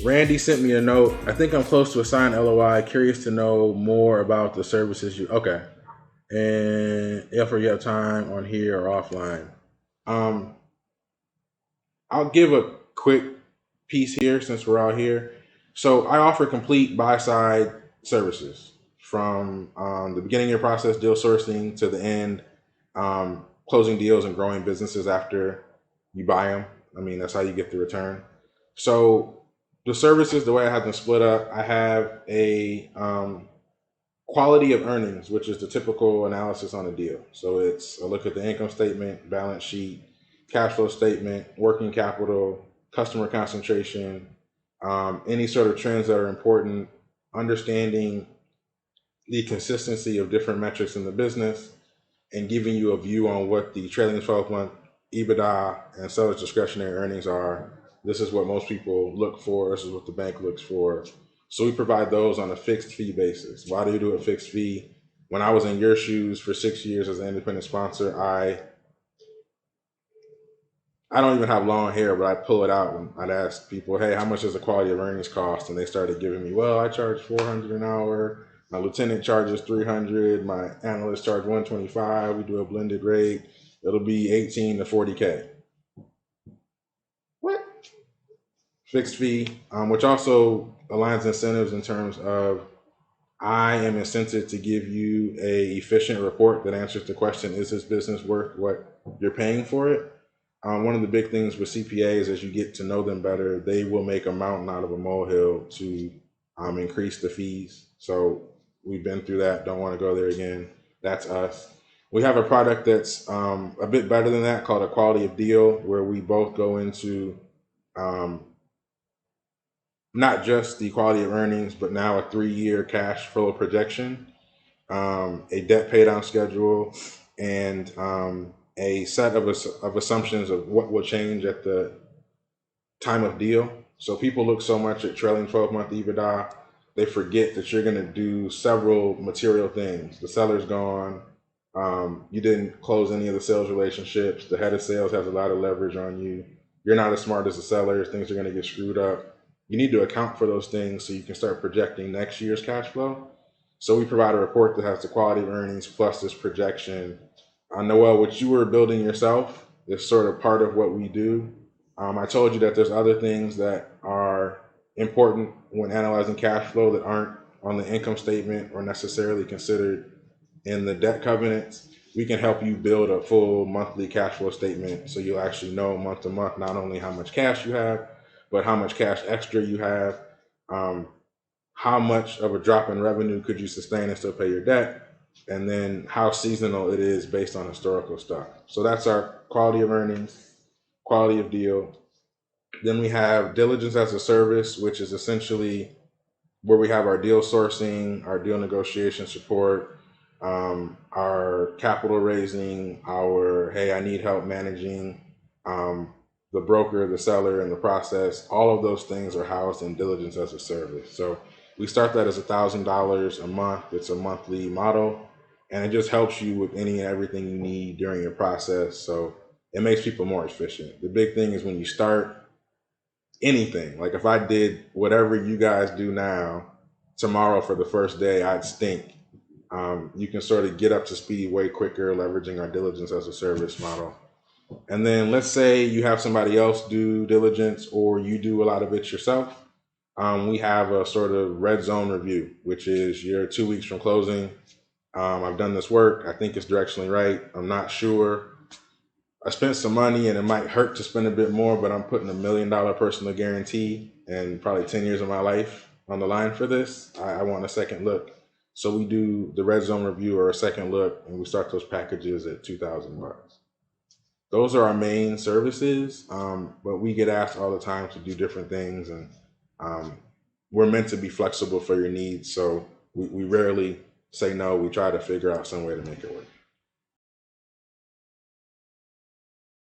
Randy sent me a note. I think I'm close to a signed LOI. Curious to know more about the services you. Okay. And if you have time on here or offline. Um, I'll give a quick piece here since we're out here. So I offer complete buy side services from the beginning of your process, deal sourcing, to the end, closing deals and growing businesses after you buy them. I mean, that's how you get the return. So the services, the way I have them split up, I have a quality of earnings, which is the typical analysis on a deal. So it's a look at the income statement, balance sheet, cash flow statement, working capital, customer concentration, any sort of trends that are important, understanding the consistency of different metrics in the business, and giving you a view on what the trailing 12-month EBITDA and seller's discretionary earnings are. This is what most people look for. This is what the bank looks for. So we provide those on a fixed fee basis. Why do you do a fixed fee? When I was in your shoes for 6 years as an independent sponsor, I don't even have long hair, but I'd pull it out and I'd ask people, hey, how much does the quality of earnings cost? And they started giving me, well, I charge $400 an hour. My lieutenant charges $300. My analyst charge $125. We do a blended rate. It'll be 18 to 40K. What? Fixed fee, which also aligns incentives in terms of I am incented to give you a efficient report that answers the question, is this business worth what you're paying for it? One of the big things with CPAs, as you get to know them better, they will make a mountain out of a molehill to increase the fees. So we've been through that. Don't want to go there again. That's us. We have a product that's a bit better than that called a quality of deal, where we both go into not just the quality of earnings, but now a 3-year cash flow projection, a debt paydown schedule, and a set of assumptions of what will change at the time of deal. So people look so much at trailing 12-month EBITDA, they forget that you're going to do several material things. The seller's gone. You didn't close any of the sales relationships. The head of sales has a lot of leverage on you. You're not as smart as the sellers. Things are going to get screwed up. You need to account for those things so you can start projecting next year's cash flow. So we provide a report that has the quality of earnings plus this projection. Noel, what you were building yourself is sort of part of what we do. I told you that there's other things that are important when analyzing cash flow that aren't on the income statement or necessarily considered in the debt covenants. We can help you build a full monthly cash flow statement so you'll actually know month to month not only how much cash you have, but how much cash extra you have, how much of a drop in revenue could you sustain and still pay your debt, and then how seasonal it is based on historical stuff. So that's our quality of earnings, quality of deal. Then we have diligence as a service, which is essentially where we have our deal sourcing, our deal negotiation support, our capital raising, our, hey, I need help managing the broker, the seller, and the process. All of those things are housed in diligence as a service. So we start that as $1,000 a month. It's a monthly model, and it just helps you with any and everything you need during your process. So it makes people more efficient. The big thing is when you start anything, like if I did whatever you guys do now, tomorrow for the first day, I'd stink. You can sort of get up to speed way quicker, leveraging our diligence as a service model. And then let's say you have somebody else do diligence or you do a lot of it yourself. We have a sort of red zone review, which is you're 2 weeks from closing. I've done this work. I think it's directionally right. I'm not sure. I spent some money and it might hurt to spend a bit more, but I'm putting $1 million personal guarantee and probably 10 years of my life on the line for this. I want a second look. So we do the red zone review or a second look, and we start those packages at $2,000. Those are our main services, but we get asked all the time to do different things, and we're meant to be flexible for your needs. So we rarely say no. We try to figure out some way to make it work.